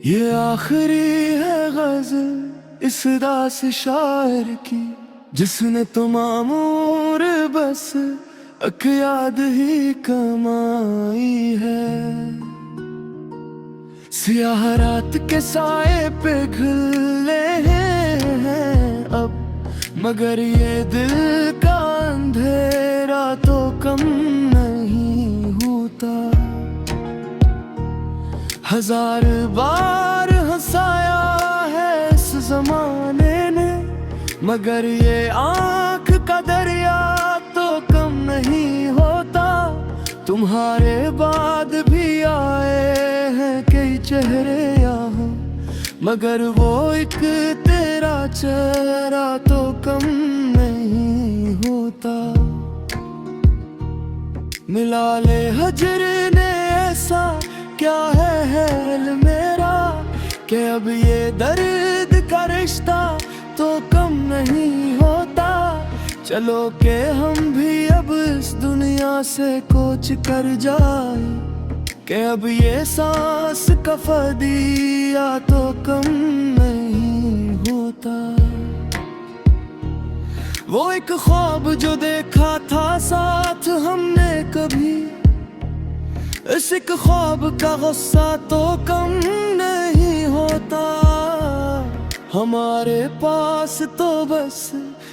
ये आखिरी है गज़ल इस दास शायर की, जिसने तो मामूर बस अक याद ही कमाई है। सियाह रात के साए पे घिले हैं अब, मगर ये दिल का अंधेरा तो कम नहीं होता। हजार बार हंसाया है इस जमाने ने, मगर ये आँख का दरिया तो कम नहीं होता। तुम्हारे बाद भी आए हैं कई चेहरे यहाँ, मगर वो एक तेरा चेहरा तो कम नहीं होता। मिला ले हजर ने ऐसा क्या है हाल मेरा, कि अब ये दर्द का रिश्ता तो कम नहीं होता। चलो के हम भी अब इस दुनिया से कोच कर जाए, कि अब ये सांस का फदिया तो कम नहीं होता। वो एक ख्वाब जो देखा था साथ हमने कभी, इस एक ख्वाब का गुस्सा तो कम नहीं होता। हमारे पास तो बस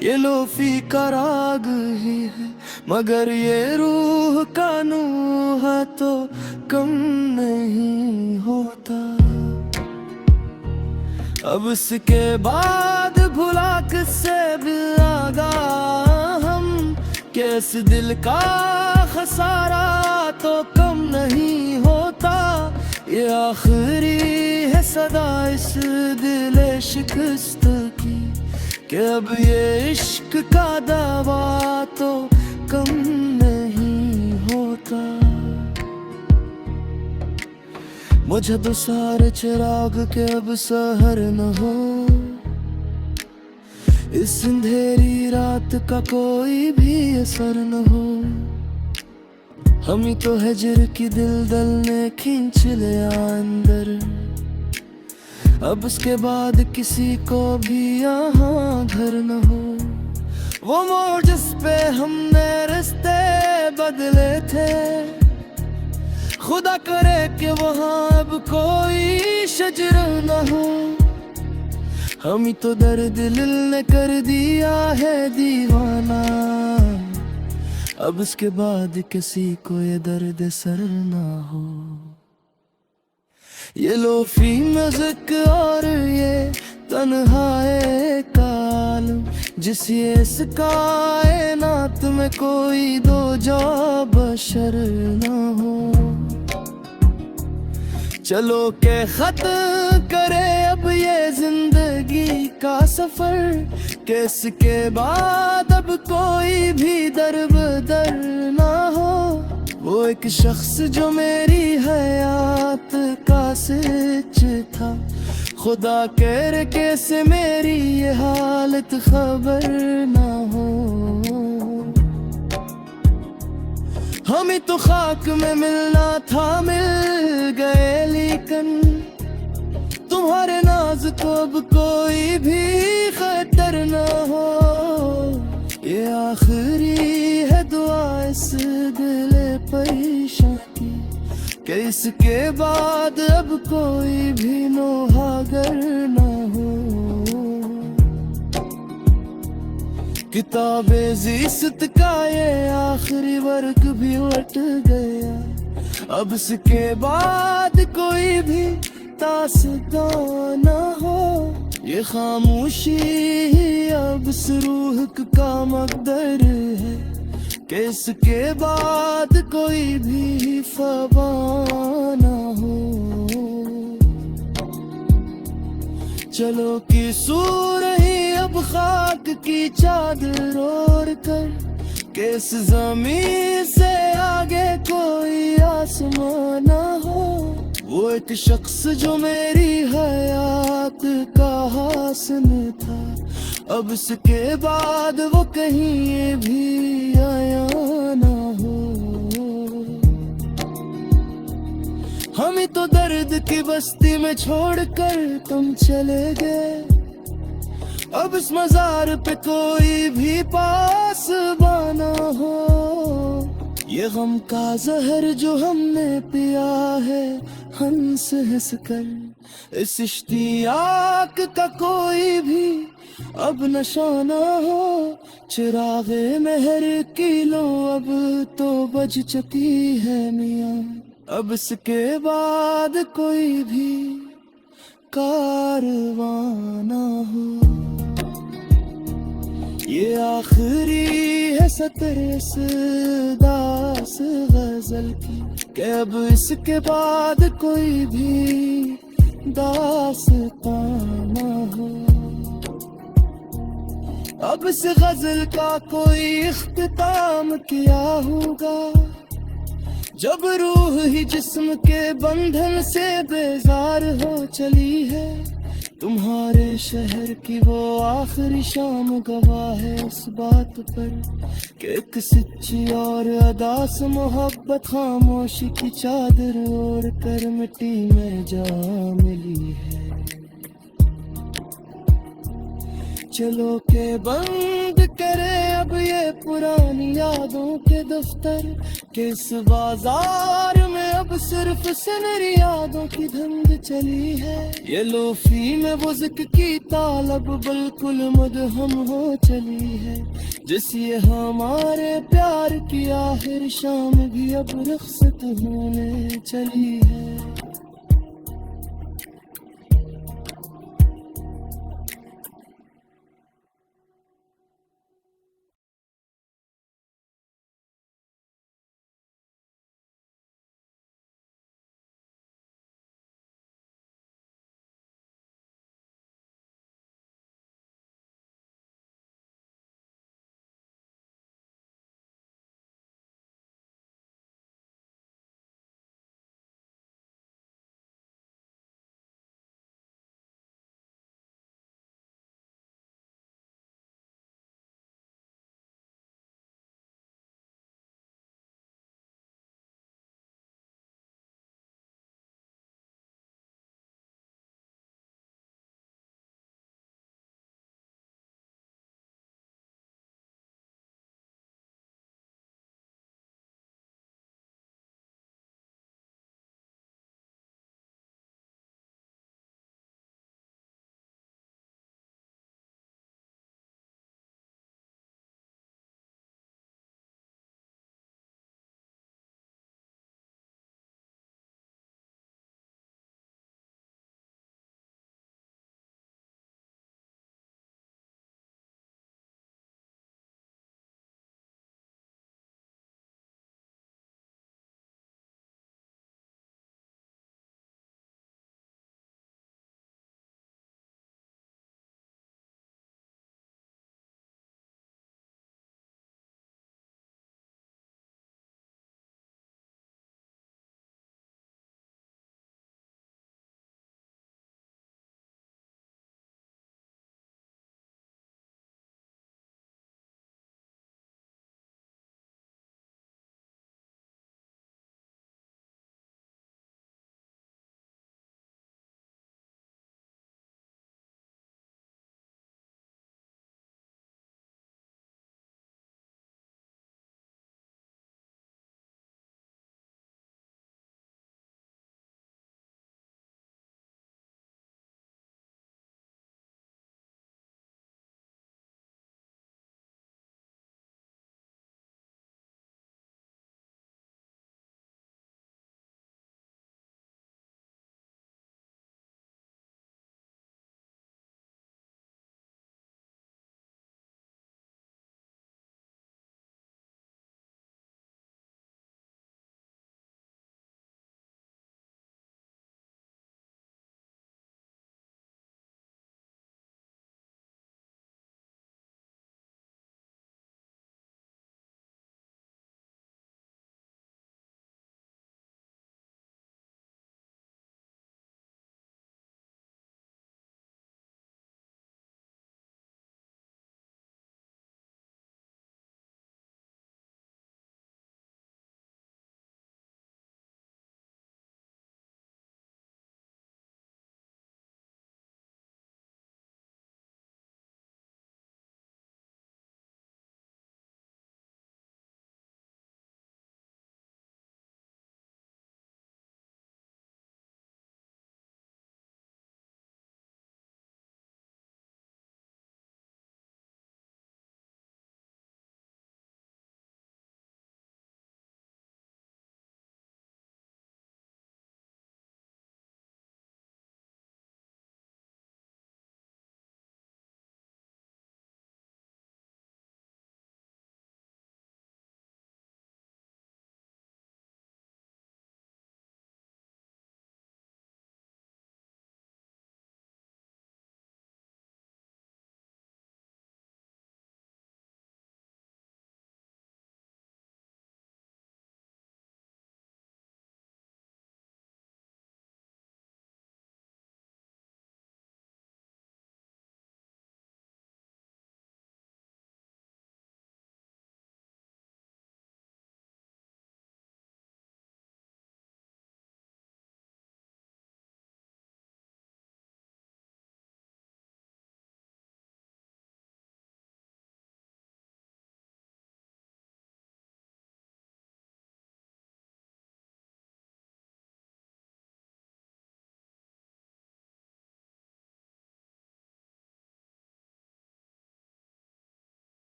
ये लोफी का राग ही है, मगर ये रूह का नूहा तो कम नहीं होता। अब इसके बाद भुला किससे भी आगा हम, कि इस दिल का खसारा तो कम नहीं होता। ये आखिरी है सदा इस दिल शिकस्त की, कि अब ये इश्क का दावा तो कम नहीं होता। मुझे तो सारे चिराग के अब सहर न हो, इस अंधेरी रात का कोई भी असर न हो। हम ही तो हिजर की दिल ने खींच लिया अंदर, अब उसके बाद किसी को भी यहाँ घर न हो। वो मोड़ जिस पे हमने रिश्ते बदले थे, खुदा करे कि वहाँ अब कोई शजर न हो। हम ही तो दर्द दिल ने कर दिया है दीवाना, अब इसके बाद किसी को ये दर्द सर ना हो। ये लोफी मज़क और ये तन्हाए कालम, जिस ये इस कायनात में कोई दो जा बशर ना हो। चलो के खत्म करे अब ये जिंदगी का सफर, कि इसके बाद अब कोई भी दर बदर ना हो। वो एक शख्स जो मेरी हयात का सिच था, खुदा करे कैसे मेरी ये हालत खबर ना हो। हमें तो खाक में मिलना था मिल गए, लेकिन तुम्हारे नाज को अब कोई भी खतर ना हो। ये आखिरी है दुआ इस दिल परेशान की, कि इसके बाद अब कोई भी नौहागर ना हो। किताबे ज़िस्त का ये आखिरी वर्क भी उलट गया, अब इसके बाद कोई भी दास्तां ना हो। ये खामोशी ही अब इस रूह का मकदर है, कि इसके बाद कोई भी फवाना हो। चलो कि सूर ही अब खाक की चादर ओढ़ कर, कि इस ज़मीन से आगे कोई आसमान ना हो। वो एक शख्स जो मेरी हयात का हासिल था, अब इसके बाद वो कहीं भी आया ना हो। हम हमें तो दर्द की बस्ती में छोड़कर तुम चले गए। अब इस मजार पे कोई भी पास बाना हो, ये गम का जहर जो हमने पिया है हंस हंस कर। इस इश्तियाक का कोई भी अब नशा ना हो, चिरागे मेहर की लो अब तो बज चुकी है मियाँ। अब इसके बाद कोई भी कारवां ना हो। ये आखिरी है सतर इस दास गजल की, कि अब इसके बाद कोई भी दास्तां ना हो। अब इस गजल का कोई इख्तिताम किया होगा, जब रूह ही जिस्म के बंधन से बेजार हो चली है। तुम्हारे शहर की वो आखिरी शाम गवाह है उस बात पर, कि एक सच्ची और अदास मोहब्बत खामोशी की चादर ओढ़ कर मिट्टी में जा मिली है। चलो के बंद करे अब ये पुरानी यादों के दफ्तर, के इस बाजार में अब सिर्फ सिनरी यादों की धंध चली है। ये लोफी में बुज़्क की तालब बिल्कुल मुदहम हो चली है, जिस ये हमारे प्यार की आखिर शाम भी अब रुखसत होने चली है।